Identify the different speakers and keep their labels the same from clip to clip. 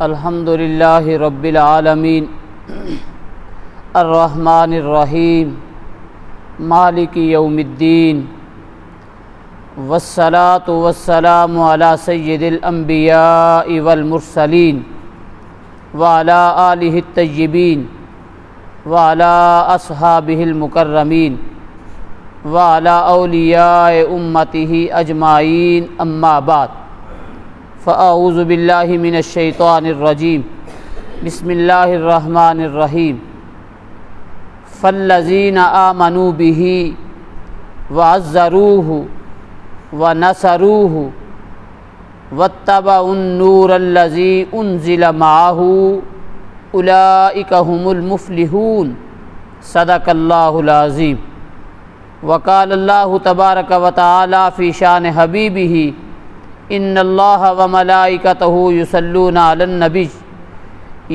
Speaker 1: الحمد للہ رب العالمین الرحمن الرحیم مالک یوم الدین والصلاة والسلام علی سید الانبیاء والمرسلین وعلی آلہ الطیبین وعلی اصحابہ المکرمین وعلی اولیاء امتہ اجمعین اما بعد فاعوذ باللہ من الشیطان الرجیم بسم اللہ الرحمن الرحیم فالذین آمنوا بہ وعزروہ ونصروہ واتبعوا النور الذی انزل معہ اولئک هم المفلحون صدق اللہ العظیم۔ وقال اللہ تبارک و تعالی فی شان حبیبہ ان اللہ وملائکتہ یصلون علی النبی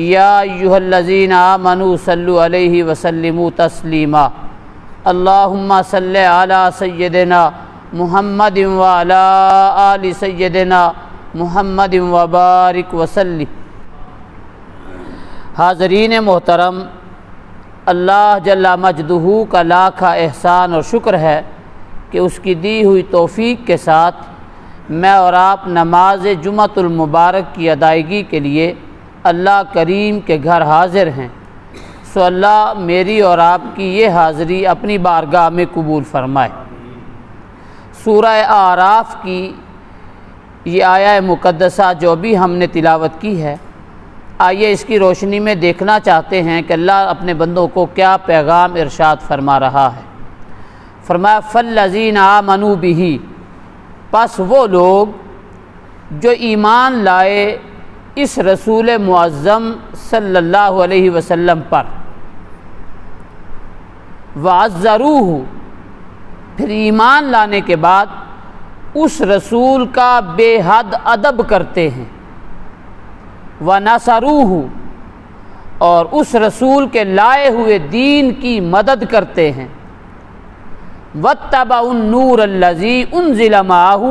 Speaker 1: یا ایھا الذین آمنوا صلوا علیہ وسلموا تسلیما اللہم صل علی سیدنا محمد وعلی آل سیدنا محمد وبارک وسلم۔ حاضرین محترم، اللہ جل مجدہ کا لاکھا احسان اور شکر ہے کہ اس کی دی ہوئی توفیق کے ساتھ میں اور آپ نماز جمعۃ المبارک کی ادائیگی کے لیے اللہ کریم کے گھر حاضر ہیں، سو اللہ میری اور آپ کی یہ حاضری اپنی بارگاہ میں قبول فرمائے۔ سورہ اعراف کی یہ آیہ مقدسہ جو بھی ہم نے تلاوت کی ہے، آئیے اس کی روشنی میں دیکھنا چاہتے ہیں کہ اللہ اپنے بندوں کو کیا پیغام ارشاد فرما رہا ہے۔ فرمایا فالذین آمنوا بہ، پس وہ لوگ جو ایمان لائے اس رسول معظم صلی اللہ علیہ وسلم پر، وعزروہ، پھر ایمان لانے کے بعد اس رسول کا بے حد ادب کرتے ہیں، ونصروہ، اور اس رسول کے لائے ہوئے دین کی مدد کرتے ہیں، واتبعوا النور الذی انزل معہ،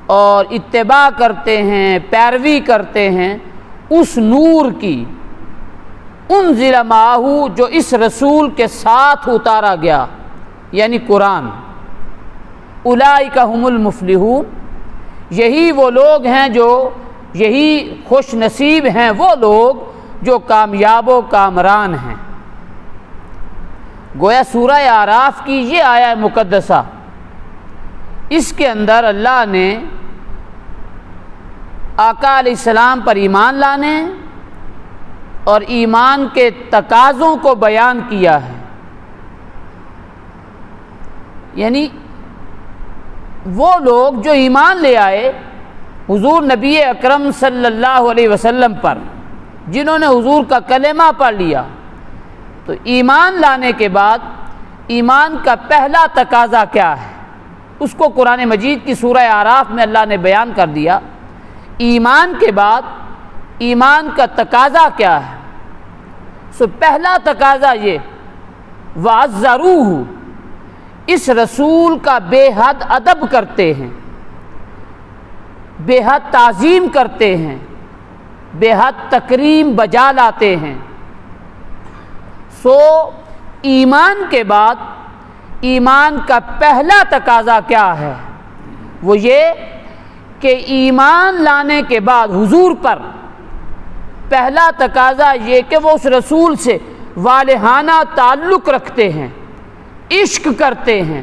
Speaker 1: اور اتباع کرتے ہیں، پیروی کرتے ہیں اس نور کی، انزل معہ، جو اس رسول کے ساتھ اتارا گیا، یعنی قرآن۔ اولئک هم المفلحون، یہی وہ لوگ ہیں یہی خوش نصیب ہیں وہ لوگ جو کامیاب و کامران ہیں۔ گویا سورہ اعراف کی یہ آیہ مقدسہ، اس کے اندر اللہ نے آقا علیہ السلام پر ایمان لانے اور ایمان کے تقاضوں کو بیان کیا ہے، یعنی وہ لوگ جو ایمان لے آئے حضور نبی اکرم صلی اللہ علیہ وسلم پر، جنہوں نے حضور کا کلمہ پڑھ لیا، تو ایمان لانے کے بعد ایمان کا پہلا تقاضا کیا ہے اس کو قرآن مجید کی سورہ اعراف میں اللہ نے بیان کر دیا۔ ایمان کے بعد ایمان کا تقاضا کیا ہے؟ سو پہلا تقاضا یہ، وعزروہ، اس رسول کا بے حد ادب کرتے ہیں، بے حد تعظیم کرتے ہیں، بے حد تکریم بجا لاتے ہیں۔ سو ایمان کے بعد ایمان کا پہلا تقاضا کیا ہے؟ وہ یہ کہ ایمان لانے کے بعد حضور پر پہلا تقاضا یہ کہ وہ اس رسول سے والہانہ تعلق رکھتے ہیں، عشق کرتے ہیں،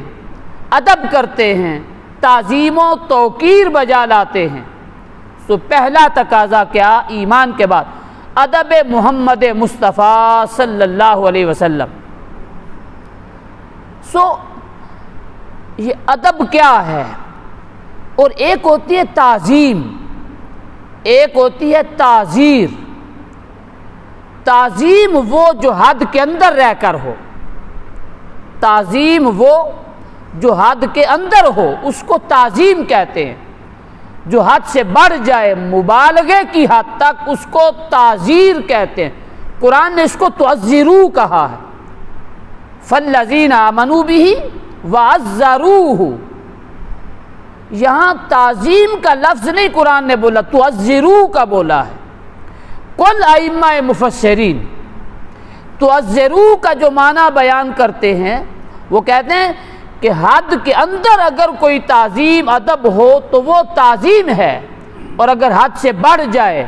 Speaker 1: ادب کرتے ہیں، تعظیم و توقیر بجا لاتے ہیں۔ سو پہلا تقاضا کیا؟ ایمان کے بعد ادب محمد مصطفیٰ صلی اللہ علیہ وسلم۔ سو یہ ادب کیا ہے؟ اور ایک ہوتی ہے تعظیم، ایک ہوتی ہے تعزیر۔ تعظیم وہ جو حد کے اندر رہ کر ہو، تعظیم وہ جو حد کے اندر ہو اس کو تعظیم کہتے ہیں، جو حد سے بڑھ جائے مبالغے کی حد تک اس کو تعزیر کہتے ہیں۔ قرآن نے اس کو تعزروا کہا ہے، فالذین آمنوا بہ وعزروہ، یہاں تعظیم کا لفظ نہیں قرآن نے بولا، تعزروا کا بولا ہے۔ کل ائمہ مفسرین تعذرو کا جو معنی بیان کرتے ہیں وہ کہتے ہیں کہ حد کے اندر اگر کوئی تعظیم ادب ہو تو وہ تعظیم ہے، اور اگر حد سے بڑھ جائے،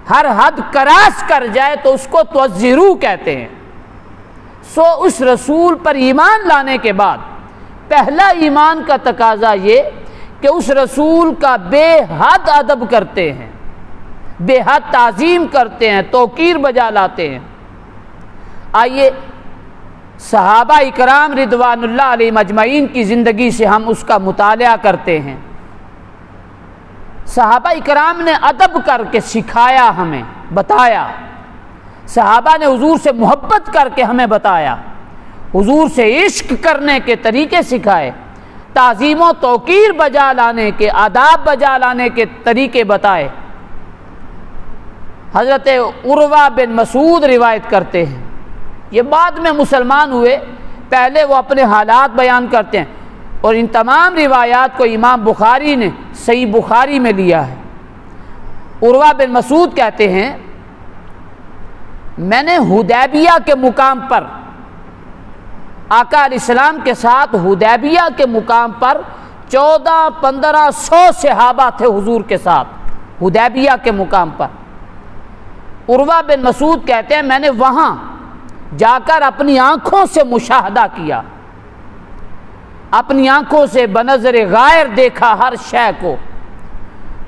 Speaker 1: ہر حد کراس کر جائے تو اس کو تعذرو کہتے ہیں۔ سو اس رسول پر ایمان لانے کے بعد پہلا ایمان کا تقاضا یہ کہ اس رسول کا بے حد ادب کرتے ہیں، بے حد تعظیم کرتے ہیں، توقیر بجا لاتے ہیں۔ آئیے صحابہ اکرام رضوان اللہ علیہم اجمعین کی زندگی سے ہم اس کا مطالعہ کرتے ہیں۔ صحابہ اکرام نے ادب کر کے سکھایا، ہمیں بتایا۔ صحابہ نے حضور سے محبت کر کے ہمیں بتایا، حضور سے عشق کرنے کے طریقے سکھائے، تعظیم و توقیر بجا لانے کے، آداب بجا لانے کے طریقے بتائے۔ حضرت عروہ بن مسعود روایت کرتے ہیں، یہ بعد میں مسلمان ہوئے، پہلے وہ اپنے حالات بیان کرتے ہیں، اور ان تمام روایات کو امام بخاری نے صحیح بخاری میں لیا ہے۔ عروہ بن مسعود کہتے ہیں میں نے حدیبیہ کے مقام پر آقا علیہ السلام کے ساتھ حدیبیہ کے مقام پر 1400-1500 صحابہ تھے حضور کے ساتھ حدیبیہ کے مقام پر۔ عروہ بن مسعود کہتے ہیں میں نے وہاں جا کر اپنی آنکھوں سے مشاہدہ کیا، اپنی آنکھوں سے بنظر غائر دیکھا، ہر شے کو،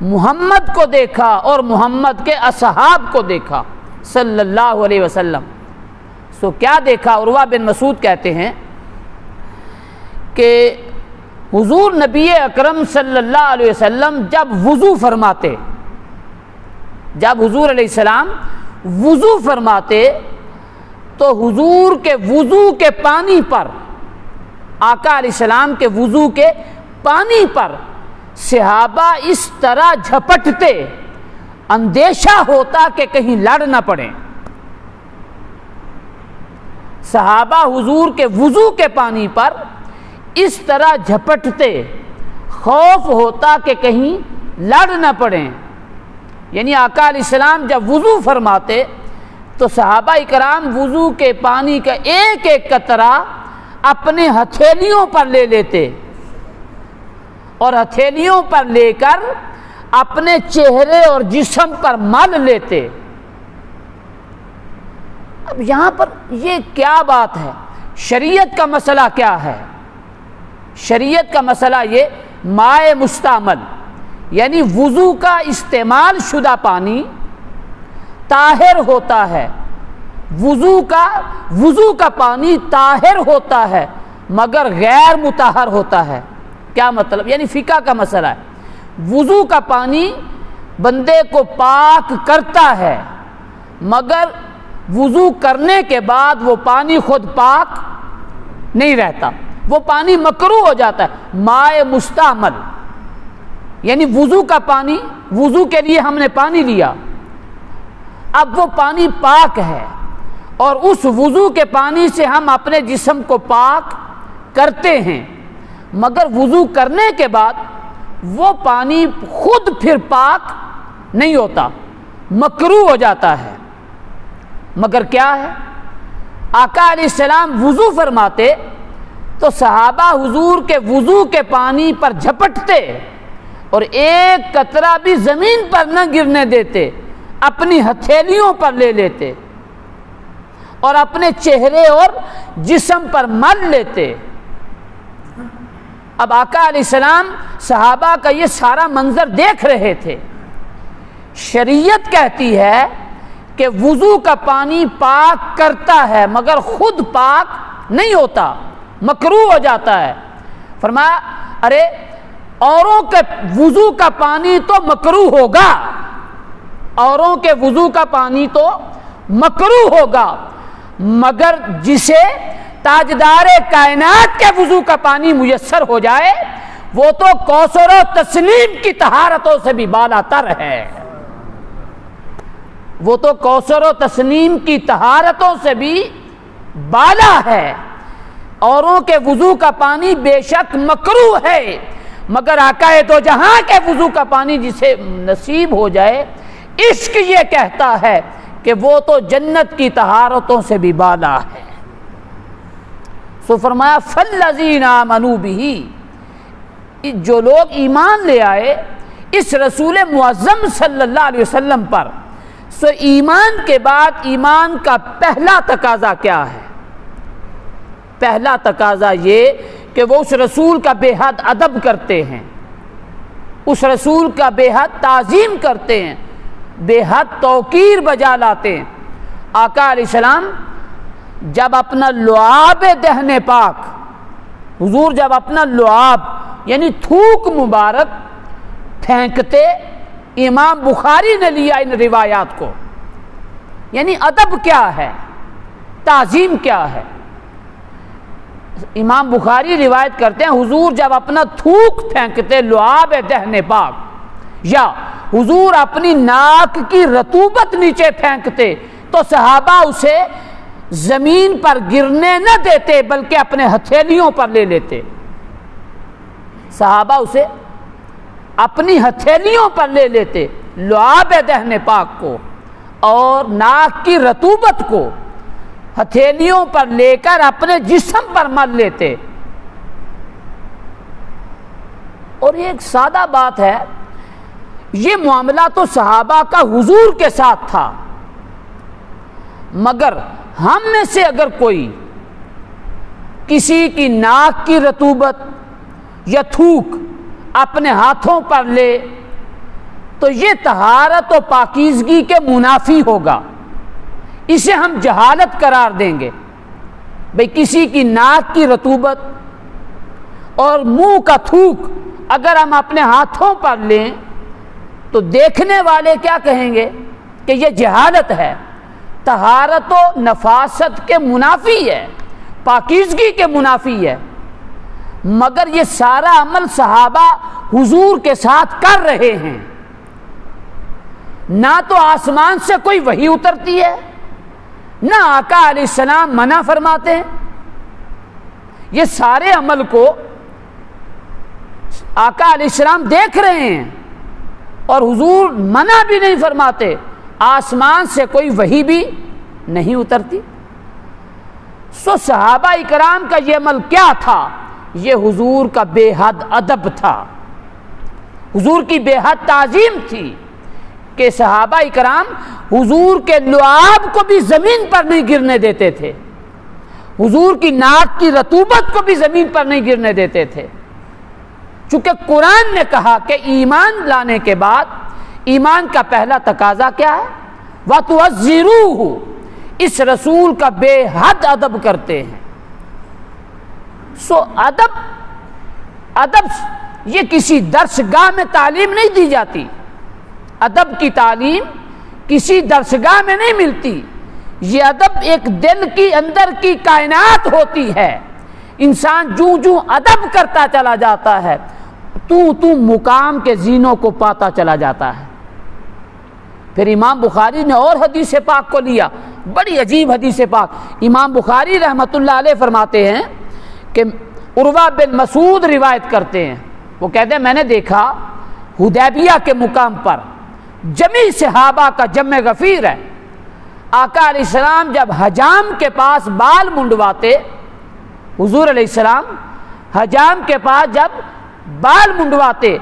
Speaker 1: محمد کو دیکھا اور محمد کے اصحاب کو دیکھا صلی اللہ علیہ وسلم۔ سو کیا دیکھا؟ عروہ بن مسعود کہتے ہیں کہ حضور نبی اکرم صلی اللہ علیہ وسلم جب وضو فرماتے، جب حضور علیہ السلام وضو فرماتے تو حضور کے وضو کے پانی پر، آقا علیہ السلام کے وضو کے پانی پر صحابہ اس طرح جھپٹتے، اندیشہ ہوتا کہ کہیں لڑ نہ پڑیں۔ صحابہ حضور کے وضو کے پانی پر اس طرح جھپٹتے، خوف ہوتا کہ کہیں لڑ نہ پڑیں۔ یعنی آقا علیہ السلام جب وضو فرماتے تو صحابہ اکرام وضو کے پانی کا ایک ایک قطرہ اپنے ہتھیلیوں پر لے لیتے، اور ہتھیلیوں پر لے کر اپنے چہرے اور جسم پر مل لیتے۔ اب یہاں پر یہ کیا بات ہے؟ شریعت کا مسئلہ کیا ہے؟ شریعت کا مسئلہ یہ مائع مستعمل، یعنی وضو کا استعمال شدہ پانی طاہر ہوتا ہے، وضو کا پانی طاہر ہوتا ہے مگر غیر مطہر ہوتا ہے۔ کیا مطلب؟ یعنی فقہ کا مسئلہ ہے، وضو کا پانی بندے کو پاک کرتا ہے مگر وضو کرنے کے بعد وہ پانی خود پاک نہیں رہتا، وہ پانی مکروہ ہو جاتا ہے۔ مائع مستعمل یعنی وضو کا پانی، وضو کے لیے ہم نے پانی لیا، اب وہ پانی پاک ہے اور اس وضو کے پانی سے ہم اپنے جسم کو پاک کرتے ہیں، مگر وضو کرنے کے بعد وہ پانی خود پھر پاک نہیں ہوتا، مکروہ ہو جاتا ہے۔ مگر کیا ہے؟ آقا علیہ السلام وضو فرماتے تو صحابہ حضور کے وضو کے پانی پر جھپٹتے اور ایک قطرہ بھی زمین پر نہ گرنے دیتے، اپنی ہتھیلیوں پر لے لیتے اور اپنے چہرے اور جسم پر مل لیتے۔ اب آقا علیہ السلام صحابہ کا یہ سارا منظر دیکھ رہے تھے۔ شریعت کہتی ہے کہ وضو کا پانی پاک کرتا ہے مگر خود پاک نہیں ہوتا، مکروہ ہو جاتا ہے۔ فرمایا ارے اوروں کے وضو کا پانی تو مکروہ ہوگا، اوروں کے وضو کا پانی تو مکروہ ہوگا، مگر جسے تاجدار کائنات کے وضو کا پانی میسر ہو جائے وہ تو کوثر و تسنیم کی طہارتوں سے بھی بالا تر ہے، وہ تو کوثر و تسنیم کی طہارتوں سے بھی بالا ہے۔ اوروں کے وضو کا پانی بے شک مکروہ ہے، مگر آقا دو جہاں کے وضو کا پانی جسے نصیب ہو جائے عشق یہ کہتا ہے کہ وہ تو جنت کی طہارتوں سے بھی بالا ہے۔ سو فرمایا فالذین آمنوا بہ، جو لوگ ایمان لے آئے اس رسول معظم صلی اللہ علیہ وسلم پر، سو ایمان کے بعد ایمان کا پہلا تقاضا کیا ہے؟ پہلا تقاضا یہ کہ وہ اس رسول کا بے حد ادب کرتے ہیں، اس رسول کا بے حد تعظیم کرتے ہیں، بے حد توقیر بجا لاتے ہیں۔ آقا علیہ السلام جب اپنا لعاب دہن پاک، حضور جب اپنا لعاب یعنی تھوک مبارک پھینکتے، امام بخاری نے لیا ان روایات کو، یعنی ادب کیا ہے، تعظیم کیا ہے۔ امام بخاری روایت کرتے ہیں حضور جب اپنا تھوک پھینکتے لعاب دہن پاک، یا حضور اپنی ناک کی رطوبت نیچے پھینکتے تو صحابہ اسے زمین پر گرنے نہ دیتے بلکہ اپنے ہتھیلیوں پر لے لیتے، صحابہ اسے اپنی ہتھیلیوں پر لے لیتے لعاب دہن پاک کو، اور ناک کی رطوبت کو ہتھیلیوں پر لے کر اپنے جسم پر مل لیتے۔ اور یہ ایک سادہ بات ہے، یہ معاملہ تو صحابہ کا حضور کے ساتھ تھا، مگر ہم میں سے اگر کوئی کسی کی ناک کی رطوبت یا تھوک اپنے ہاتھوں پر لے تو یہ طہارت و پاکیزگی کے منافی ہوگا، اسے ہم جہالت قرار دیں گے۔ بھئی کسی کی ناک کی رطوبت اور منہ کا تھوک اگر ہم اپنے ہاتھوں پر لیں تو دیکھنے والے کیا کہیں گے کہ یہ جہالت ہے، طہارت و نفاست کے منافی ہے، پاکیزگی کے منافی ہے۔ مگر یہ سارا عمل صحابہ حضور کے ساتھ کر رہے ہیں، نہ تو آسمان سے کوئی وحی اترتی ہے، نہ آقا علیہ السلام منع فرماتے ہیں۔ یہ سارے عمل کو آقا علیہ السلام دیکھ رہے ہیں اور حضور منع بھی نہیں فرماتے، آسمان سے کوئی وحی بھی نہیں اترتی۔ سو صحابہ اکرام کا یہ عمل کیا تھا؟ یہ حضور کا بے حد ادب تھا، حضور کی بے حد تعظیم تھی کہ صحابہ اکرام حضور کے لعاب کو بھی زمین پر نہیں گرنے دیتے تھے، حضور کی ناک کی رطوبت کو بھی زمین پر نہیں گرنے دیتے تھے، چونکہ قرآن نے کہا کہ ایمان لانے کے بعد ایمان کا پہلا تقاضا کیا ہے؟ وَتُعَزِّرُوهُ، اس رسول کا بے حد ادب کرتے ہیں۔ سو ادب یہ کسی درس گاہ میں تعلیم نہیں دی جاتی، ادب کی تعلیم کسی درس گاہ میں نہیں ملتی، یہ ادب ایک دل کی اندر کی کائنات ہوتی ہے۔ انسان جوں جوں ادب کرتا چلا جاتا ہے تو مقام کے زینوں کو پاتا چلا جاتا ہے۔ پھر امام بخاری نے اور حدیث پاک کو لیا، بڑی عجیب حدیث پاک۔ امام بخاری رحمۃ اللہ علیہ فرماتے ہیں کہ عروہ بن مسعود روایت کرتے ہیں، وہ کہتے ہیں میں نے دیکھا حدیبیہ کے مقام پر جمی صحابہ کا جمع غفیر ہے، آقا علیہ السلام جب حجام کے پاس بال منڈواتے، حضور علیہ السلام حجام کے پاس جب بال منڈواتے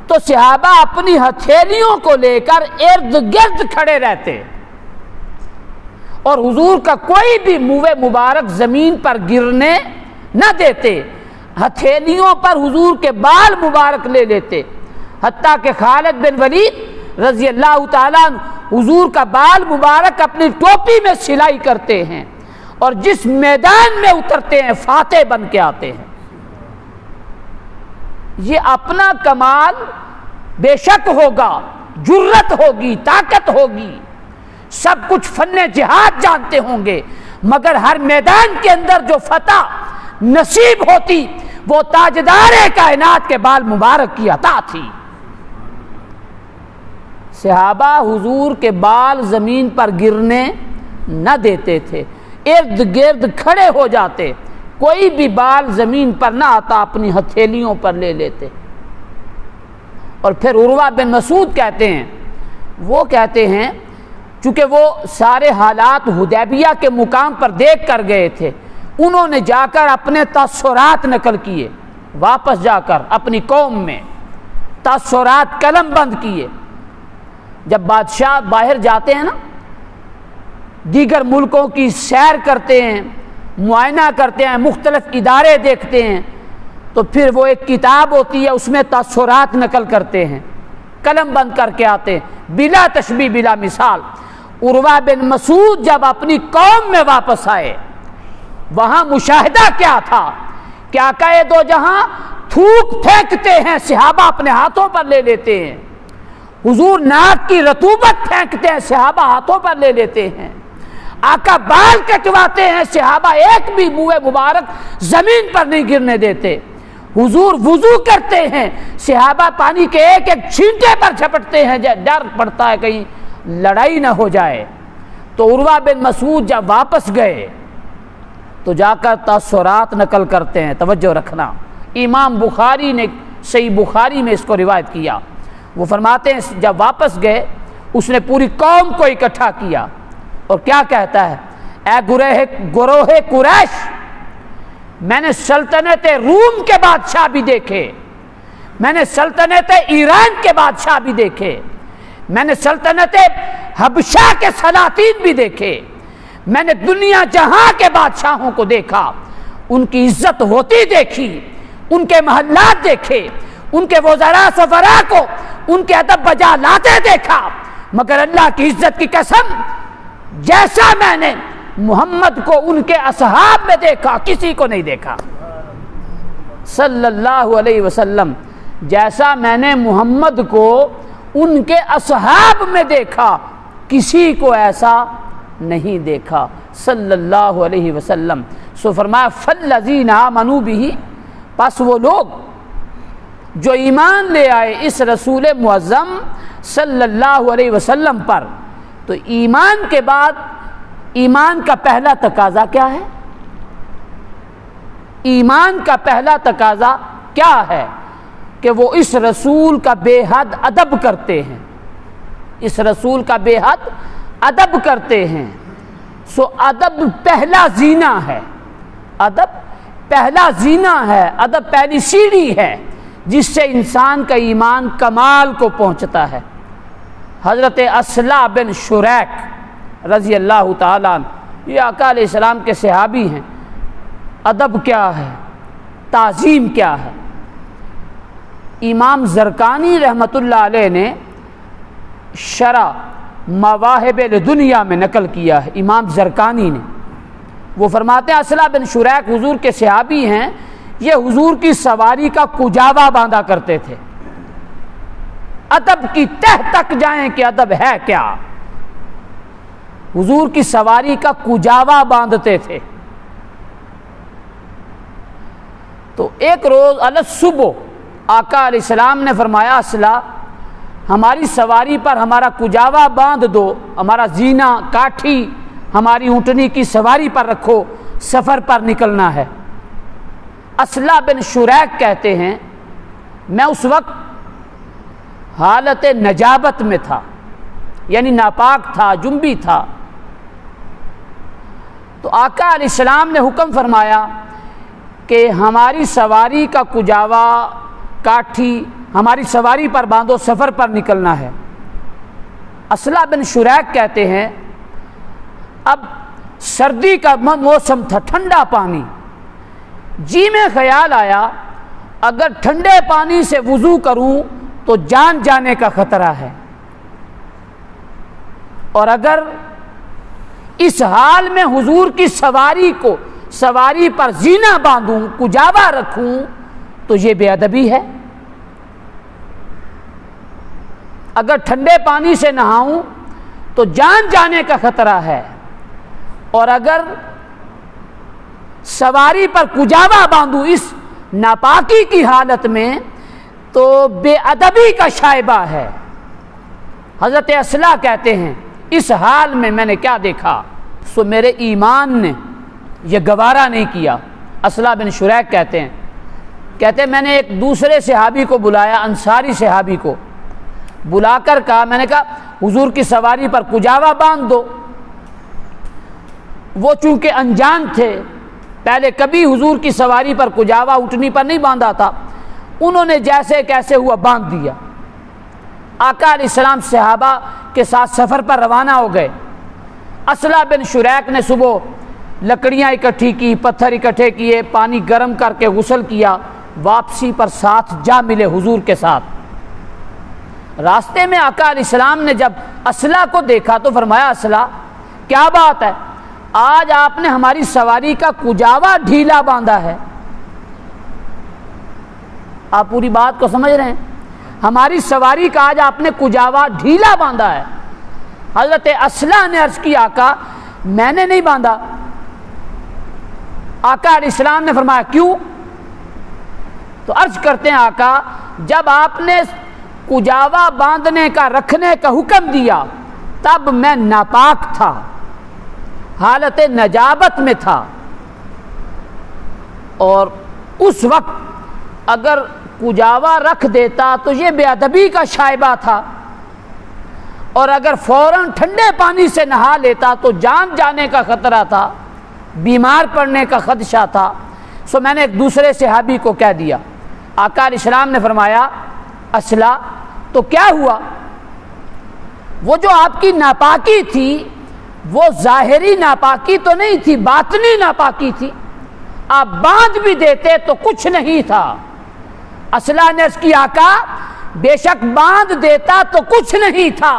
Speaker 1: تو صحابہ اپنی ہتھیلیوں کو لے کر ارد گرد کھڑے رہتے اور حضور کا کوئی بھی منہ مبارک زمین پر گرنے نہ دیتے، ہتھیلیوں پر حضور کے بال مبارک لے لیتے، حتیٰ کہ خالد بن ولید رضی اللہ تعالیٰ حضور کا بال مبارک اپنی ٹوپی میں سلائی کرتے ہیں اور جس میدان میں اترتے ہیں فاتح بن کے آتے ہیں۔ یہ اپنا کمال بے شک ہوگا، جرت ہوگی، طاقت ہوگی، سب کچھ فن جہاد جانتے ہوں گے، مگر ہر میدان کے اندر جو فتح نصیب ہوتی وہ تاجدار کائنات کے بال مبارک کی عطا تھی۔ صحابہ حضور کے بال زمین پر گرنے نہ دیتے تھے، ارد گرد کھڑے ہو جاتے، کوئی بھی بال زمین پر نہ آتا، اپنی ہتھیلیوں پر لے لیتے۔ اور پھر عروہ بن مسعود کہتے ہیں وہ کہتے ہیں چونکہ وہ سارے حالات حدیبیہ کے مقام پر دیکھ کر گئے تھے، انہوں نے جا کر اپنے تاثرات نقل کیے، واپس جا کر اپنی قوم میں تاثرات قلم بند کیے۔ جب بادشاہ باہر جاتے ہیں نا، دیگر ملکوں کی سیر کرتے ہیں، معائنہ کرتے ہیں، مختلف ادارے دیکھتے ہیں، تو پھر وہ ایک کتاب ہوتی ہے، اس میں تاثرات نقل کرتے ہیں، قلم بند کر کے آتے ہیں، بلا تشبیہ بلا مثال۔ عروہ بن مسعود جب اپنی قوم میں واپس آئے، وہاں مشاہدہ کیا تھا کہ آقا دو جہاں تھوک پھینکتے ہیں، صحابہ اپنے ہاتھوں پر لے لیتے ہیں، حضور ناک کی رطوبت پھینکتے ہیں، صحابہ ہاتھوں پر لے لیتے ہیں، آقا بال کٹواتے ہیں، صحابہ ایک بھی منہ مبارک زمین پر نہیں گرنے دیتے، حضور وضو کرتے ہیں، صحابہ پانی کے ایک ایک چھینٹے پر جھپٹتے ہیں، ڈر پڑتا ہے کہیں لڑائی نہ ہو جائے۔ تو عروہ بن مسعود جب واپس گئے تو جا کر تاثرات نقل کرتے ہیں، توجہ رکھنا، امام بخاری نے صحیح بخاری میں اس کو روایت کیا۔ وہ فرماتے ہیں جب واپس گئے اس نے پوری قوم کو اکٹھا کیا اور کیا کہتا ہے، اے گروہ قریش، میں نے سلطنت روم کے بادشاہ بھی دیکھے، میں نے سلطنت ایران کے بادشاہ بھی دیکھے، میں نے سلطنت حبشہ کے سلاطین بھی دیکھے، میں نے دنیا جہاں کے بادشاہوں کو دیکھا، ان کی عزت ہوتی دیکھی، ان کے محلات دیکھے، ان کے وزراء سفراء کو ان کے ادب بجا لاتے دیکھا، مگر اللہ کی عزت کی قسم جیسا میں نے محمد کو ان کے اصحاب میں دیکھا کسی کو نہیں دیکھا، صلی اللہ علیہ وسلم، جیسا میں نے محمد کو ان کے اصحاب میں دیکھا کسی کو ایسا نہیں دیکھا، صلی اللہ علیہ وسلم۔ سو فرمایا فالذین آمنوا بہ، پس وہ لوگ جو ایمان لے آئے اس رسول معظم صلی اللہ علیہ وسلم پر، تو ایمان کے بعد ایمان کا پہلا تقاضا کیا ہے؟ ایمان کا پہلا تقاضا کیا ہے کہ وہ اس رسول کا بے حد ادب کرتے ہیں، اس رسول کا بے حد ادب کرتے ہیں۔ سو ادب پہلا زینہ ہے، ادب پہلا زینہ ہے، ادب پہلی سیڑھی ہے جس سے انسان کا ایمان کمال کو پہنچتا ہے۔ حضرت اصلہ بن شریک رضی اللہ تعالیٰ عنہ، یہ آقا علیہ السلام کے صحابی ہیں، ادب کیا ہے، تعظیم کیا ہے، امام زرقانی رحمۃ اللہ علیہ نے شرح مواہب الدنیا میں نقل کیا ہے، امام زرقانی نے، وہ فرماتے ہیں اصلہ بن شریک حضور کے صحابی ہیں، یہ حضور کی سواری کا کجاوا باندھا کرتے تھے۔ ادب کی تہ تک جائیں کہ ادب ہے کیا، حضور کی سواری کا کجاوا باندھتے تھے۔ تو ایک روز الصبح آقا علیہ السلام نے فرمایا اصلہ ہماری سواری پر ہمارا کجاوا باندھ دو، ہمارا زینہ کاٹھی ہماری اونٹنی کی سواری پر رکھو، سفر پر نکلنا ہے۔ اصلہ بن شریک کہتے ہیں میں اس وقت حالت نجابت میں تھا، یعنی ناپاک تھا، جنبی تھا۔ تو آقا علیہ السلام نے حکم فرمایا کہ ہماری سواری کا کجاوا کاٹھی ہماری سواری پر باندھو، سفر پر نکلنا ہے۔ اصلہ بن شریک کہتے ہیں اب سردی کا موسم تھا، ٹھنڈا پانی، جی میں خیال آیا اگر ٹھنڈے پانی سے وضو کروں تو جان جانے کا خطرہ ہے، اور اگر اس حال میں حضور کی سواری پر زینہ باندھوں، کجاوا رکھوں تو یہ بے ادبی ہے، اگر ٹھنڈے پانی سے نہاؤں تو جان جانے کا خطرہ ہے، اور اگر سواری پر کجاوا باندھوں اس ناپاکی کی حالت میں تو بے ادبی کا شائبہ ہے۔ حضرت اصلہ کہتے ہیں اس حال میں میں نے کیا دیکھا، سو میرے ایمان نے یہ گوارا نہیں کیا۔ اصلہ بن شریک کہتے ہیں میں نے ایک دوسرے صحابی کو بلایا، انصاری صحابی کو، بلا کر کہا، میں نے کہا حضور کی سواری پر کجاوا باندھ دو۔ وہ چونکہ انجان تھے، پہلے کبھی حضور کی سواری پر کجاوا اٹھنی پر نہیں باندھا تھا، انہوں نے جیسے کیسے ہوا باندھ دیا۔ آقا علیہ السلام صحابہ کے ساتھ سفر پر روانہ ہو گئے۔ اصلہ بن شریک نے صبح لکڑیاں اکٹھی کی، پتھر اکٹھے کیے، پانی گرم کر کے غسل کیا، واپسی پر ساتھ جا ملے حضور کے ساتھ۔ راستے میں آقا علیہ السلام نے جب اصلہ کو دیکھا تو فرمایا، اصلہ کیا بات ہے، آج آپ نے ہماری سواری کا کجاوا ڈھیلا باندھا ہے۔ آپ پوری بات کو سمجھ رہے ہیں؟ ہماری سواری کا آج آپ نے کجاوا ڈھیلا باندھا ہے۔ حضرت اصلہ نے عرض کی، آقا میں نے نہیں باندھا۔ آقا علیہ السلام نے فرمایا کیوں؟ تو عرض کرتے ہیں، آقا جب آپ نے کجاوا باندھنے کا رکھنے کا حکم دیا تب میں ناپاک تھا، حالت نجابت میں تھا، اور اس وقت اگر کجاوا رکھ دیتا تو یہ بے ادبی کا شائبہ تھا، اور اگر فوراً ٹھنڈے پانی سے نہا لیتا تو جان جانے کا خطرہ تھا، بیمار پڑنے کا خدشہ تھا۔ سو میں نے ایک دوسرے صحابی کو کہہ دیا۔ آقا علیہ السلام نے فرمایا، اصلہ تو کیا ہوا؟ وہ جو آپ کی ناپاکی تھی وہ ظاہری ناپاکی تو نہیں تھی، باطنی ناپاکی تھی، آپ باندھ بھی دیتے تو کچھ نہیں تھا۔ اصلہ نے اس کی، آقا بے شک باندھ دیتا تو کچھ نہیں تھا،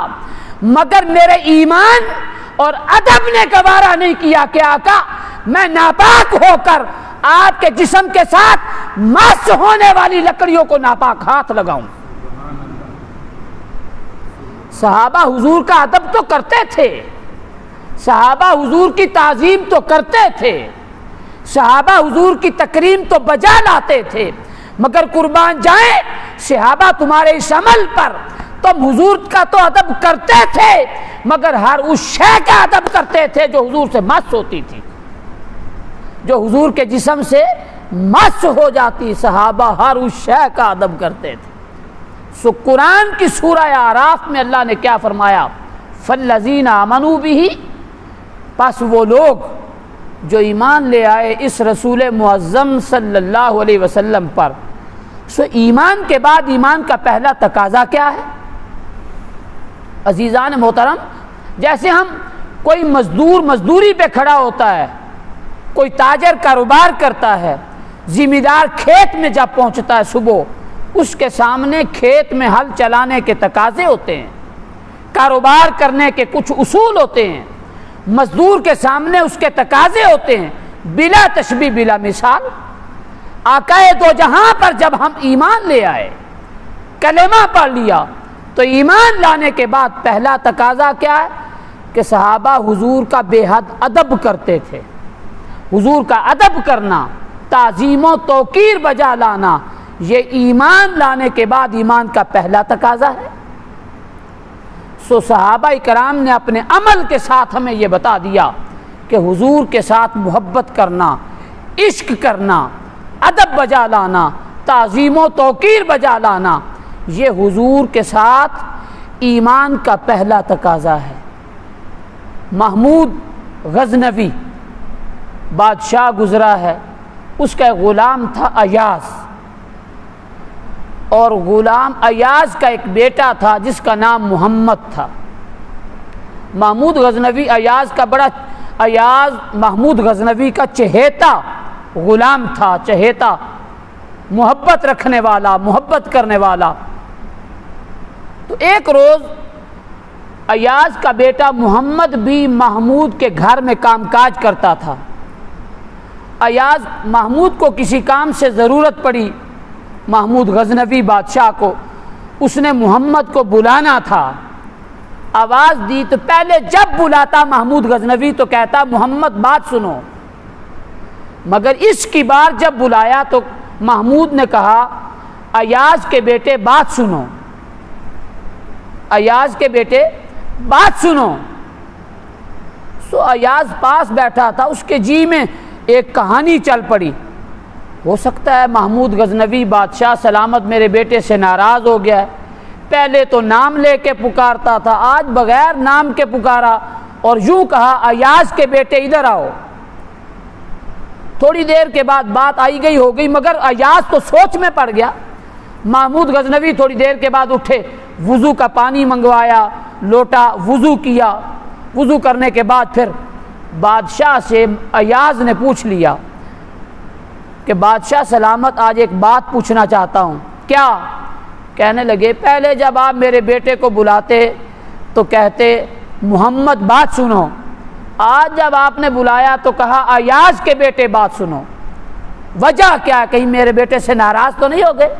Speaker 1: مگر میرے ایمان اور ادب نے گوارا نہیں کیا کہ آقا میں ناپاک ہو کر آپ کے جسم کے ساتھ مس ہونے والی لکڑیوں کو ناپاک ہاتھ لگاؤں۔ صحابہ حضور کا ادب تو کرتے تھے، صحابہ حضور کی تعظیم تو کرتے تھے، صحابہ حضور کی تکریم تو بجا لاتے تھے، مگر قربان جائیں صحابہ تمہارے اس عمل پر، تم حضور کا تو ادب کرتے تھے مگر ہر اس شے کا ادب کرتے تھے جو حضور سے مس ہوتی تھی، جو حضور کے جسم سے مس ہو جاتی، صحابہ ہر اس شے کا ادب کرتے تھے۔ سو قرآن کی سورہ اعراف میں اللہ نے کیا فرمایا؟ فالذین آمنوا بہ، پس وہ لوگ جو ایمان لے آئے اس رسول معظم صلی اللہ علیہ وسلم پر۔ سو ایمان کے بعد ایمان کا پہلا تقاضا کیا ہے؟ عزیزان محترم، جیسے ہم کوئی مزدور مزدوری پہ کھڑا ہوتا ہے، کوئی تاجر کاروبار کرتا ہے، ذمہ دار کھیت میں جب پہنچتا ہے صبح، اس کے سامنے کھیت میں ہل چلانے کے تقاضے ہوتے ہیں، کاروبار کرنے کے کچھ اصول ہوتے ہیں، مزدور کے سامنے اس کے تقاضے ہوتے ہیں، بلا تشبیہ بلا مثال۔ آقا دو جہاں پر جب ہم ایمان لے آئے، کلمہ پڑھ لیا، تو ایمان لانے کے بعد پہلا تقاضا کیا ہے کہ صحابہ حضور کا بے حد ادب کرتے تھے۔ حضور کا ادب کرنا، تعظیم و توقیر بجا لانا، یہ ایمان لانے کے بعد ایمان کا پہلا تقاضا ہے۔ سو صحابہ کرام نے اپنے عمل کے ساتھ ہمیں یہ بتا دیا کہ حضور کے ساتھ محبت کرنا، عشق کرنا، ادب بجا لانا، تعظیم و توقیر بجا لانا، یہ حضور کے ساتھ ایمان کا پہلا تقاضا ہے۔ محمود غزنوی بادشاہ گزرا ہے، اس کا ایک غلام تھا ایاز، اور غلام ایاز کا ایک بیٹا تھا جس کا نام محمد تھا۔ محمود غزنوی ایاز محمود غزنوی کا چہیتا غلام تھا، چہیتا، محبت رکھنے والا، محبت کرنے والا۔ تو ایک روز ایاز کا بیٹا محمد بھی محمود کے گھر میں کام کاج کرتا تھا۔ ایاز محمود کو کسی کام سے ضرورت پڑی، محمود غزنوی بادشاہ کو، اس نے محمد کو بلانا تھا، آواز دی تو پہلے جب بلاتا محمود غزنوی تو کہتا محمد بات سنو، مگر اس کی بار جب بلایا تو محمود نے کہا ایاز کے بیٹے بات سنو، ایاز کے بیٹے بات سنو۔ سو ایاز پاس بیٹھا تھا، اس کے جی میں ایک کہانی چل پڑی، ہو سکتا ہے محمود غزنوی بادشاہ سلامت میرے بیٹے سے ناراض ہو گیا ہے، پہلے تو نام لے کے پکارتا تھا، آج بغیر نام کے پکارا اور یوں کہا ایاز کے بیٹے ادھر آؤ۔ تھوڑی دیر کے بعد بات آئی گئی ہو گئی، مگر ایاز تو سوچ میں پڑ گیا۔ محمود غزنوی تھوڑی دیر کے بعد اٹھے، وضو کا پانی منگوایا، لوٹا وضو کیا، وضو کرنے کے بعد پھر بادشاہ سے ایاز نے پوچھ لیا کہ بادشاہ سلامت آج ایک بات پوچھنا چاہتا ہوں۔ کیا؟ کہنے لگے پہلے جب آپ میرے بیٹے کو بلاتے تو کہتے محمد بات سنو، آج جب آپ نے بلایا تو کہا ایاز کے بیٹے بات سنو، وجہ کیا؟ کہیں میرے بیٹے سے ناراض تو نہیں ہو گئے؟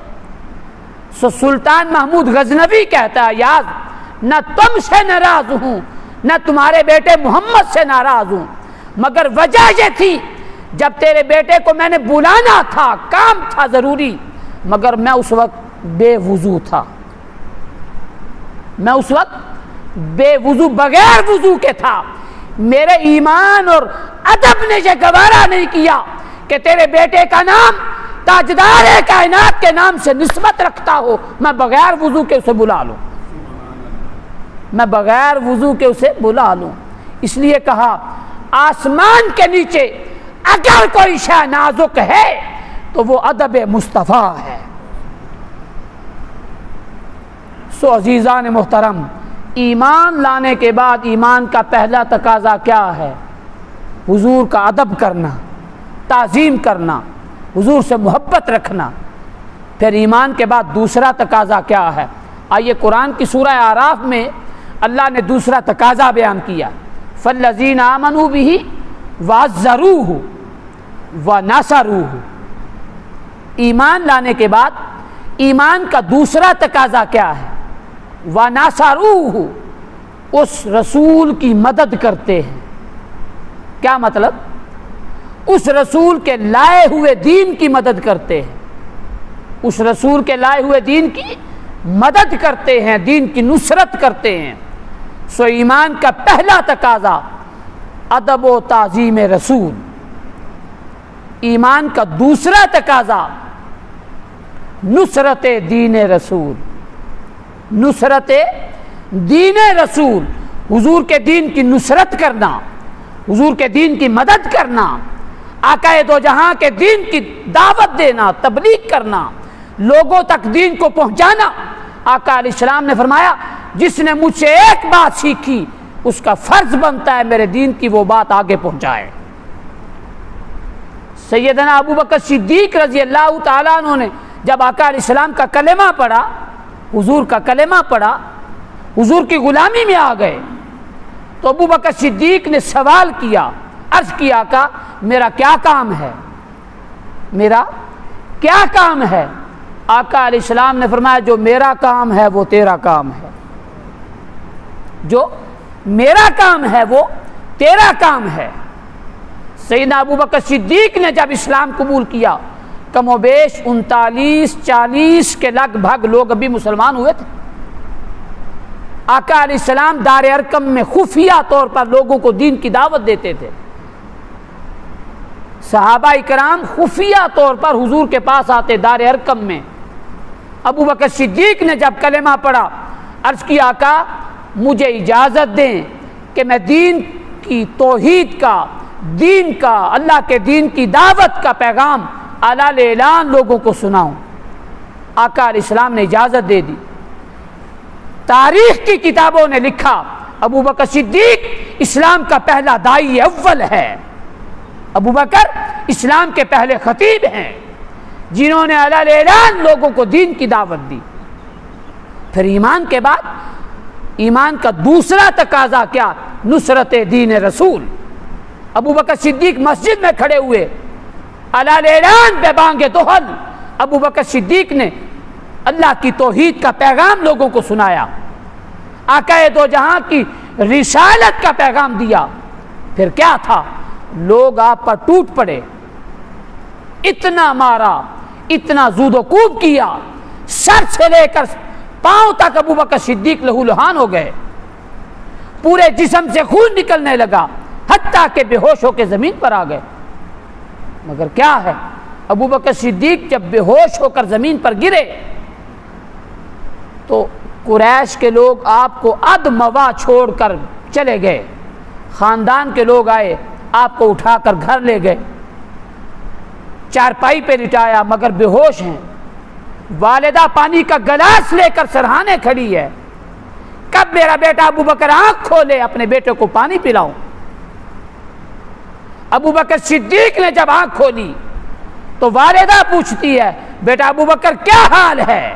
Speaker 1: سلطان محمود غزنوی کہتا ہے ایاز نہ تم سے ناراض ہوں نہ تمہارے بیٹے محمد سے ناراض ہوں، مگر وجہ یہ تھی جب تیرے بیٹے کو میں نے بلانا تھا، کام تھا ضروری، مگر میں اس وقت بے وضو تھا، میں اس وقت بے وضو بغیر وضو کے تھا۔ میرے ایمان اور ادب نے یہ گوارا نہیں کیا کہ تیرے بیٹے کا نام تاجدار کائنات کے نام سے نسبت رکھتا ہو، میں بغیر وضو کے اسے بلا لوں، میں بغیر وضو کے اسے بلا لوں۔ اس لیے کہا آسمان کے نیچے اگر کوئی شے نازک ہے تو وہ ادب مصطفیٰ ہے۔ سو عزیزان محترم، ایمان لانے کے بعد ایمان کا پہلا تقاضا کیا ہے؟ حضور کا ادب کرنا، تعظیم کرنا، حضور سے محبت رکھنا۔ پھر ایمان کے بعد دوسرا تقاضا کیا ہے؟ آئیے قرآن کی سورہ اعراف میں اللہ نے دوسرا تقاضا بیان کیا، فالذین آمنوا بہ وعزروہ ونصروہ۔ ایمان لانے کے بعد ایمان کا دوسرا تقاضا کیا ہے؟ ونصروہ، اس رسول کی مدد کرتے ہیں۔ کیا مطلب؟ اس رسول کے لائے ہوئے دین کی مدد کرتے ہیں، اس رسول کے لائے ہوئے دین کی مدد کرتے ہیں، دین کی نصرت کرتے ہیں۔ سو ایمان کا پہلا تقاضا ادب و تعظیم رسول، ایمان کا دوسرا تقاضا نصرت دین رسول، نصرت دین رسول، حضور کے دین کی نصرت کرنا، حضور کے دین کی مدد کرنا، آقا دو جہاں کے دین کی دعوت دینا، تبلیغ کرنا، لوگوں تک دین کو پہنچانا۔ آقا علیہ السلام نے فرمایا جس نے مجھ سے ایک بات سیکھی اس کا فرض بنتا ہے میرے دین کی وہ بات آگے پہنچائے۔ سیدنا ابو بکر صدیق رضی اللہ تعالیٰ عنہ نے جب آقا علیہ السلام کا کلمہ پڑھا، حضور کا کلمہ پڑھا، حضور کی غلامی میں آ گئے، تو ابو بکر صدیق نے سوال کیا، عرض کیا آقا میرا کیا کام ہے، میرا کیا کام ہے؟ آقا علیہ السلام نے فرمایا جو میرا کام ہے وہ تیرا کام ہے، جو میرا کام ہے وہ تیرا کام ہے۔ سیدنا ابو بکر صدیق نے جب اسلام قبول کیا، کم و بیش 39-40 کے لگ بھگ لوگ ابھی مسلمان ہوئے تھے۔ آقا علیہ السلام دار ارقم میں خفیہ طور پر لوگوں کو دین کی دعوت دیتے تھے، صحابہ کرام خفیہ طور پر حضور کے پاس آتے دار ارقم میں۔ ابو بکر صدیق نے جب کلمہ پڑھا، عرض کیا آقا مجھے اجازت دیں کہ میں دین کی توحید کا، دین کا، اللہ کے دین کی دعوت کا پیغام اعلان اعلان لوگوں کو سناؤں۔ آقا علیہ السلام نے اجازت دے دی۔ تاریخ کی کتابوں نے لکھا ابو بکر صدیق اسلام کا پہلا داعی اول ہے، ابو بکر اسلام کے پہلے خطیب ہیں جنہوں نے اعلان اعلان لوگوں کو دین کی دعوت دی۔ پھر ایمان کے بعد ایمان کا دوسرا تقاضا کیا؟ نصرت دین رسول۔ ابو بکر صدیق مسجد میں کھڑے ہوئے، اعلان اعلان بے بانگ دہل ابو بکر صدیق نے اللہ کی توحید کا پیغام لوگوں کو سنایا، آقا دو جہاں کی رسالت کا پیغام دیا۔ پھر کیا تھا؟ لوگ آپ پر ٹوٹ پڑے، اتنا مارا، اتنا زود و کوب کیا، سر سے لے کر پاؤں تک ابو بکر صدیق لہو لہان ہو گئے، پورے جسم سے خون نکلنے لگا، حتیٰ کہ بے ہوش ہو کے زمین پر آ گئے۔ مگر کیا ہے، ابو بکر صدیق جب بے ہوش ہو کر زمین پر گرے تو قریش کے لوگ آپ کو اد موا چھوڑ کر چلے گئے، خاندان کے لوگ آئے آپ کو اٹھا کر گھر لے گئے، چارپائی پہ لٹایا مگر بے ہوش ہیں، والدہ پانی کا گلاس لے کر سرہانے کھڑی ہے، کب میرا بیٹا ابو بکر آنکھ کھولے اپنے بیٹے کو پانی پلاؤں۔ ابو بکر صدیق نے جب آنکھ کھولی تو والدہ پوچھتی ہے بیٹا ابو بکر کیا حال ہے؟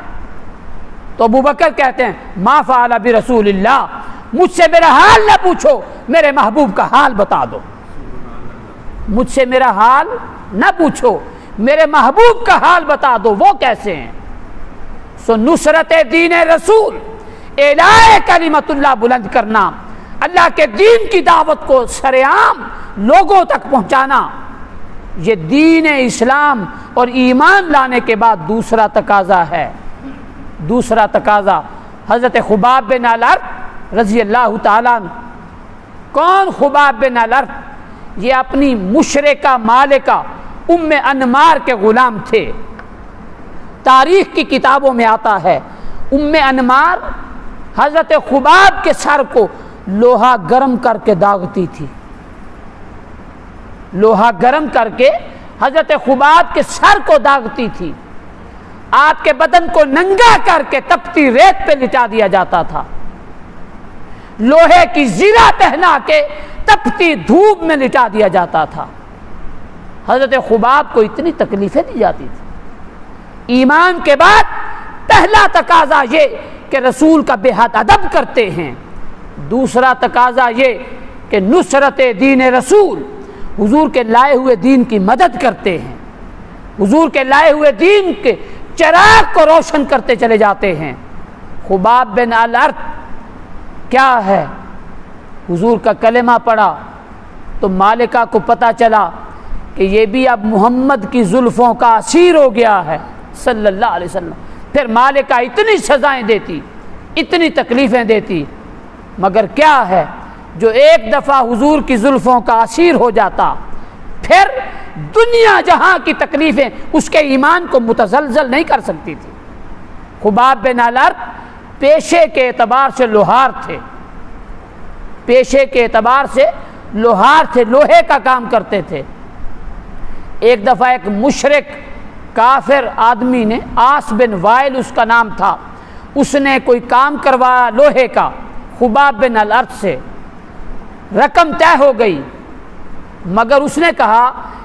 Speaker 1: تو ابو بکر کہتے ہیں ما فعل برسول اللہ، مجھ سے میرا حال نہ پوچھو، میرے محبوب کا حال بتا دو، مجھ سے میرا حال نہ پوچھو، میرے محبوب کا حال بتا دو وہ کیسے ہیں۔ سو نصرت دین رسول، اعلاء کلمت اللہ بلند کرنا، اللہ کے دین کی دعوت کو سرعام لوگوں تک پہنچانا، یہ دین اسلام اور ایمان لانے کے بعد دوسرا تقاضا ہے۔ دوسرا تقاضا حضرت خباب بن الارت رضی اللہ تعالیٰ عنہ۔ کون خباب بن الارت؟ یہ اپنی مشرکہ مالکہ ام انمار کے غلام تھے۔ تاریخ کی کتابوں میں آتا ہے ام انمار حضرت خباب کے سر کو لوہا گرم کر کے داغتی تھی، لوہا گرم کر کے حضرت خباب کے سر کو داغتی تھی، آپ کے بدن کو ننگا کر کے تپتی ریت پہ لٹا دیا جاتا تھا، لوہے کی زرہ پہنا کے تپتی دھوپ میں لٹا دیا جاتا تھا۔ حضرت خباب کو اتنی تکلیفیں دی جاتی تھی۔ ایمان کے بعد پہلا تقاضا یہ کہ رسول کا بے حد ادب کرتے ہیں، دوسرا تقاضا یہ کہ نصرت دین رسول، حضور کے لائے ہوئے دین کی مدد کرتے ہیں، حضور کے لائے ہوئے دین کے چراغ کو روشن کرتے چلے جاتے ہیں۔ خباب بن الارت کیا ہے؟ حضور کا کلمہ پڑھا تو مالکہ کو پتہ چلا کہ یہ بھی اب محمد کی زلفوں کا اسیر ہو گیا ہے صلی اللہ علیہ وسلم۔ پھر مالکہ اتنی سزائیں دیتی، اتنی تکلیفیں دیتی، مگر کیا ہے جو ایک دفعہ حضور کی زلفوں کا اسیر ہو جاتا پھر دنیا جہاں کی تکلیفیں اس کے ایمان کو متزلزل نہیں کر سکتی تھی۔ خباب بن الارت پیشے کے اعتبار سے لوہار تھے، پیشے کے اعتبار سے لوہار تھے، لوہے کا کام کرتے تھے۔ ایک دفعہ ایک مشرک کافر آدمی نے، آس بن وائل اس کا نام تھا، اس نے کوئی کام کروایا لوہے کا خباب بن الارت سے، رقم طے ہو گئی، مگر اس نے کہا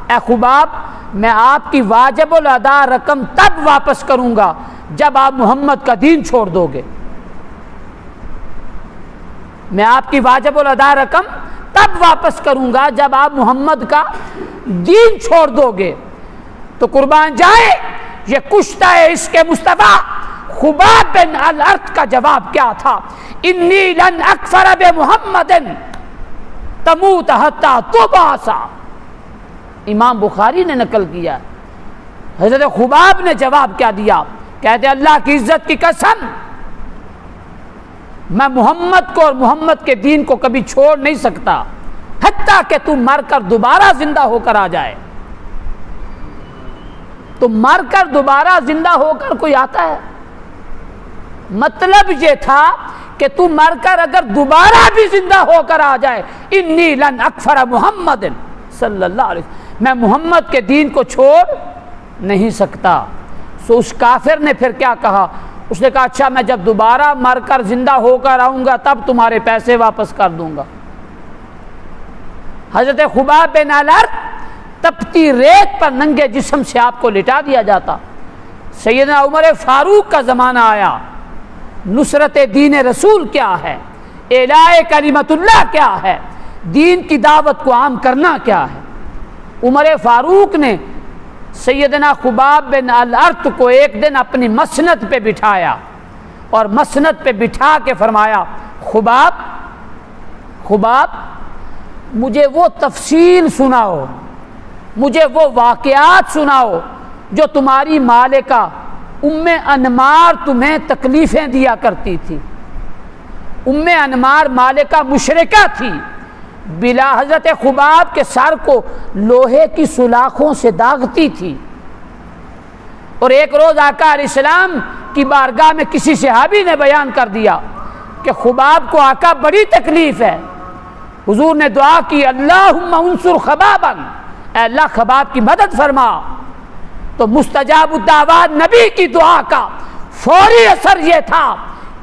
Speaker 1: اے خباب میں آپ کی واجب الادا رقم تب واپس کروں گا جب آپ محمد کا دین چھوڑ دو گے، میں آپ کی واجب الادا رقم تب واپس کروں گا جب آپ محمد کا دین چھوڑ دو گے۔ تو قربان جائے یہ کشتہ عشق مصطفیٰ خباب بن الارت کا جواب کیا تھا؟ انی لن اکفر بمحمد تموت حتی تبعث۔ امام بخاری نے نقل کیا، حضرت خباب نے جواب کیا دیا؟ کہتے اللہ کی عزت کی قسم میں محمد کو اور محمد کے دین کو کبھی چھوڑ نہیں سکتا حتیٰ کہ تو مر کر دوبارہ زندہ ہو کر آ جائے۔ تو مر کر دوبارہ زندہ ہو کر کوئی آتا ہے؟ مطلب یہ تھا کہ تو مر کر اگر دوبارہ بھی زندہ ہو کر آ جائے، انی لن اکفر محمد صلی اللہ علیہ وسلم، میں محمد کے دین کو چھوڑ نہیں سکتا۔ سو اس کافر نے پھر کیا کہا؟ اس نے کہا اچھا میں جب دوبارہ مر کر زندہ ہو کر آؤں گا تب تمہارے پیسے واپس کر دوں گا۔ حضرت خباب بن الارت تپتی ریت پر ننگے جسم سے آپ کو لٹا دیا جاتا۔ سیدنا عمر فاروق کا زمانہ آیا، نصرت دین رسول کیا ہے، اعلاء کلمت اللہ کیا ہے، دین کی دعوت کو عام کرنا کیا ہے۔ عمر فاروق نے سیدنا خباب بن الارت کو ایک دن اپنی مسند پہ بٹھایا اور مسند پہ بٹھا کے فرمایا خباب مجھے وہ تفصیل سناؤ، مجھے وہ واقعات سناؤ جو تمہاری مالکہ ام انمار تمہیں تکلیفیں دیا کرتی تھی۔ ام انمار مالکہ مشرکہ تھی، بلا حضرت خباب کے سر کو لوہے کی سلاخوں سے داغتی تھی، اور ایک روز آقا علیہ السلام کی بارگاہ میں کسی صحابی نے بیان کر دیا کہ خباب کو آقا بڑی تکلیف ہے. حضور نے دعا کی اللہم انصر خبابا، اے اللہ خباب کی مدد فرما. تو مستجاب الدعوات نبی کی دعا کا فوری اثر یہ تھا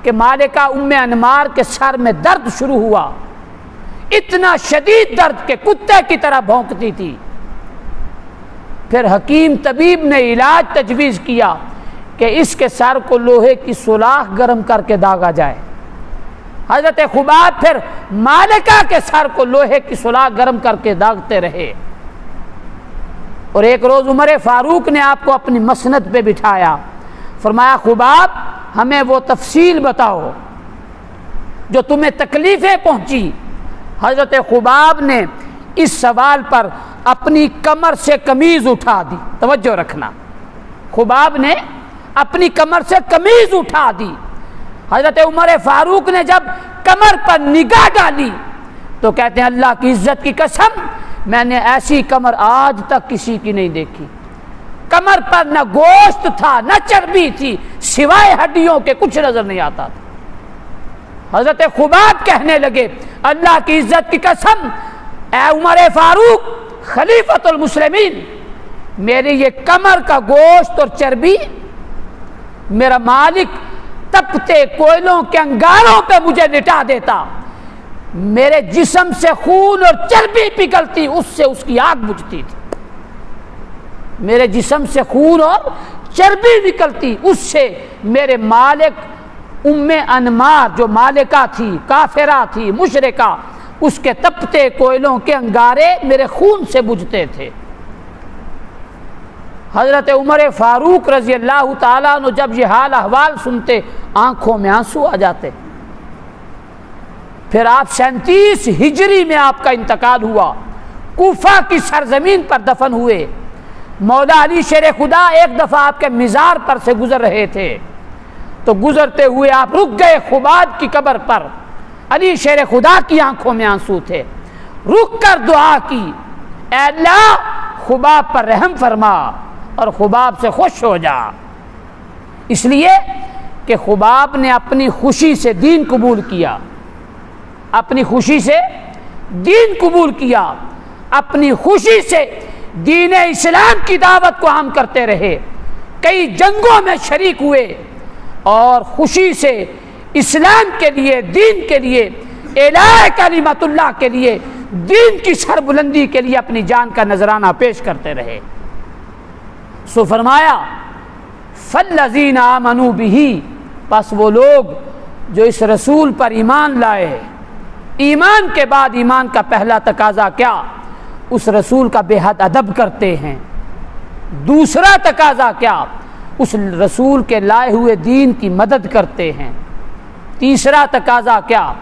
Speaker 1: کہ مالکہ ام انمار کے سر میں درد شروع ہوا، اتنا شدید درد کہ کتے کی طرح بھونکتی تھی. پھر حکیم طبیب نے علاج تجویز کیا کہ اس کے سر کو لوہے کی سوراخ گرم کر کے داغا جائے. حضرت خباب پھر مالکہ کے سر کو لوہے کی سوراخ گرم کر کے داغتے رہے. اور ایک روز عمر فاروق نے آپ کو اپنی مسند پہ بٹھایا، فرمایا خباب ہمیں وہ تفصیل بتاؤ جو تمہیں تکلیفیں پہنچی. حضرت خباب نے اس سوال پر اپنی کمر سے قمیض اٹھا دی. توجہ رکھنا، خباب نے اپنی کمر سے قمیض اٹھا دی. حضرت عمر فاروق نے جب کمر پر نگاہ ڈالی تو کہتے ہیں اللہ کی عزت کی قسم میں نے ایسی کمر آج تک کسی کی نہیں دیکھی. کمر پر نہ گوشت تھا نہ چربی تھی، سوائے ہڈیوں کے کچھ نظر نہیں آتا تھا. حضرت خباب کہنے لگے اللہ کی عزت کی قسم اے عمر فاروق خلیفۃ المسلمین، میری یہ کمر کا گوشت اور چربی میرا مالک تپتے کوئلوں کے انگاروں پہ مجھے لٹا دیتا، میرے جسم سے خون اور چربی پگھلتی، اس سے اس کی آگ بجھتی تھی. میرے جسم سے خون اور چربی نکلتی، اس سے میرے مالک ام انمار جو مالکہ تھی، کافرہ تھی، مشرکہ، اس کے تپتے کوئلوں کے انگارے میرے خون سے بجھتے تھے. حضرت عمر فاروق رضی اللہ تعالیٰ عنہ جب یہ حال احوال سنتے آنکھوں میں آنسو آ جاتے. پھر آپ 37 ہجری میں آپ کا انتقال ہوا، کوفہ کی سرزمین پر دفن ہوئے. مولا علی شیر خدا ایک دفعہ آپ کے مزار پر سے گزر رہے تھے تو گزرتے ہوئے آپ رک گئے خباب کی قبر پر. علی شیر خدا کی آنکھوں میں آنسو تھے. رک کر دعا کی اے اللہ خباب پر رحم فرما اور خباب سے خوش ہو جا. اس لیے کہ خباب نے اپنی خوشی سے دین قبول کیا، اپنی خوشی سے دین قبول کیا، اپنی خوشی سے دین اسلام کی دعوت کو عام کرتے رہے، کئی جنگوں میں شریک ہوئے اور خوشی سے اسلام کے لیے، دین کے لیے، اعلاء کلمت اللہ کے لیے، دین کی سربلندی کے لیے اپنی جان کا نذرانہ پیش کرتے رہے. سو فرمایا فالذین آمنوا بہ، پس وہ لوگ جو اس رسول پر ایمان لائے. ایمان کے بعد ایمان کا پہلا تقاضا کیا؟ اس رسول کا بے حد ادب کرتے ہیں. دوسرا تقاضا کیا؟ اس رسول کے لائے ہوئے دین کی مدد کرتے ہیں. تیسرا تقاضا کیا؟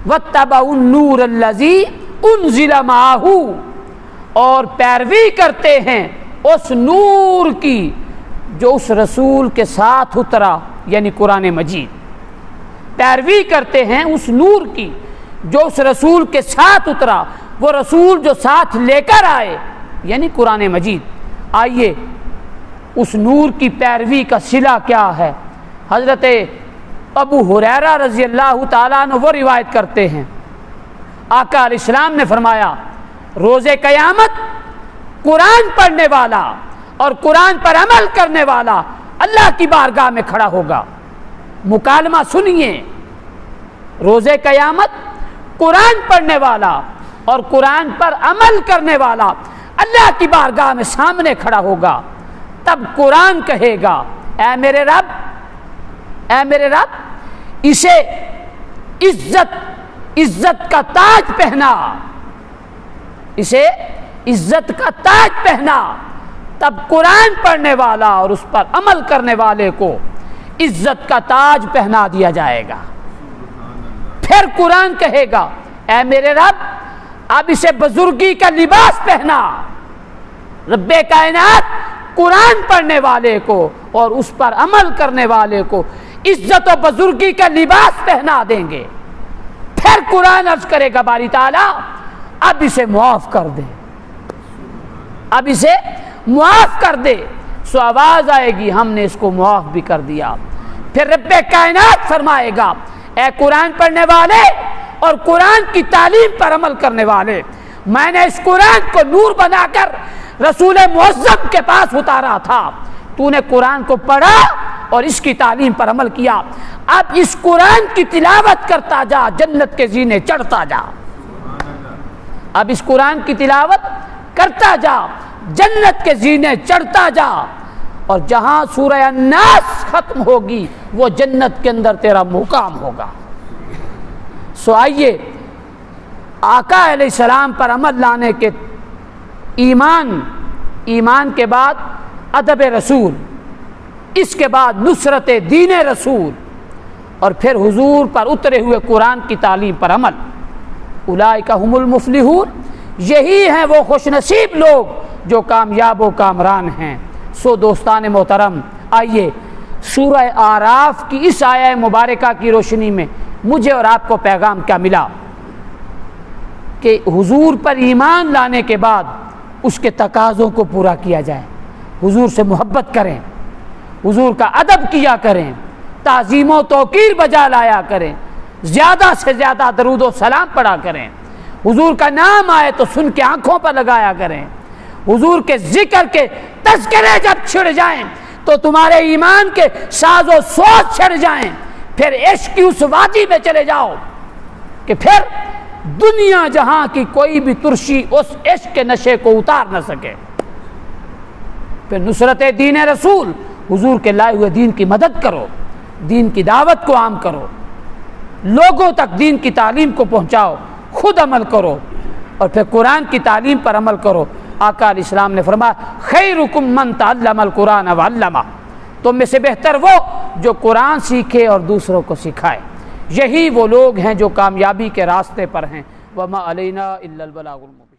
Speaker 1: واتبعوا النور الذی انزل معہ، اور پیروی کرتے ہیں اس نور کی جو اس رسول کے ساتھ اترا، یعنی قرآن مجید. پیروی کرتے ہیں اس نور کی جو اس رسول کے ساتھ اترا، وہ رسول جو ساتھ لے کر آئے یعنی قرآن مجید. آئیے اس نور کی پیروی کا صلہ کیا ہے؟ حضرت ابو ہریرہ رضی اللہ تعالیٰ عنہ وہ روایت کرتے ہیں آقا علیہ السلام نے فرمایا روز قیامت قرآن پڑھنے والا اور قرآن پر عمل کرنے والا اللہ کی بارگاہ میں کھڑا ہوگا. مکالمہ سنیے، روز قیامت قرآن پڑھنے والا اور قرآن پر عمل کرنے والا اللہ کی بارگاہ میں سامنے کھڑا ہوگا. تب قرآن کہے گا اے میرے رب، اے میرے رب، اسے عزت کا تاج پہنا، اسے عزت کا تاج پہنا. تب قرآن پڑھنے والا اور اس پر عمل کرنے والے کو عزت کا تاج پہنا دیا جائے گا. پھر قرآن کہے گا اے میرے رب، اب اسے بزرگی کا لباس پہنا. رب کائنات قرآن پڑھنے والے کو اور اس پر عمل کرنے والے کو عزت و بزرگی کا لباس پہنا دیں گے. پھر قرآن عرض کرے گا باری تعالیٰ اب اسے معاف کر دے، اب اسے معاف کر دے. سو آواز آئے گی ہم نے اس کو معاف بھی کر دیا۔ پھر رب کائنات فرمائے گا اے قرآن پڑھنے والے اور قرآن کی تعلیم پر عمل کرنے والے، میں نے اس قرآن کو نور بنا کر رسول معظم کے پاس اتارا تھا، تو نے قرآن کو پڑھا اور اس کی تعلیم پر عمل کیا، اب اس قرآن کی تلاوت کرتا جا، جنت کے زینے چڑھتا جا۔ اب اس قرآن کی تلاوت کرتا جا، جنت کے زینے چڑھتا جا، اور جہاں سورہ الناس ختم ہوگی وہ جنت کے اندر تیرا مقام ہوگا۔ سو آئیے آقا علیہ السلام پر عمل لانے کے ایمان کے بعد ادب رسول، اس کے بعد نصرت دین رسول، اور پھر حضور پر اترے ہوئے قرآن کی تعلیم پر عمل۔ اولئک هم المفلحون، یہی ہیں وہ خوش نصیب لوگ جو کامیاب و کامران ہیں۔ سو دوستان محترم، آئیے سورہ اعراف کی اس آیہ مبارکہ کی روشنی میں مجھے اور آپ کو پیغام کیا ملا کہ حضور پر ایمان لانے کے بعد اس کے تقاضوں کو پورا کیا جائے، حضور سے محبت کریں، حضور کا ادب کیا کریں، تعظیم و توقیر بجا لایا کریں، زیادہ سے زیادہ درود و سلام پڑھا کریں، حضور کا نام آئے تو سن کے آنکھوں پر لگایا کریں، حضور کے ذکر کے تذکرے جب چھڑ جائیں تو تمہارے ایمان کے ساز و سوز چھڑ جائیں، پھر عشق کی اس وادی میں چلے جاؤ کہ پھر دنیا جہاں کی کوئی بھی ترشی اس عشق کے نشے کو اتار نہ سکے۔ پھر نصرت دین رسول، حضور کے لائے ہوئے دین کی مدد کرو، دین کی دعوت کو عام کرو، لوگوں تک دین کی تعلیم کو پہنچاؤ، خود عمل کرو، اور پھر قرآن کی تعلیم پر عمل کرو۔ آقا علیہ السلام نے فرمایا خیرکم من تعلم القرآن وعلمہ، تم میں سے بہتر وہ جو قرآن سیکھے اور دوسروں کو سکھائے، یہی وہ لوگ ہیں جو کامیابی کے راستے پر ہیں۔ وما علینا الا البلاغ المبین۔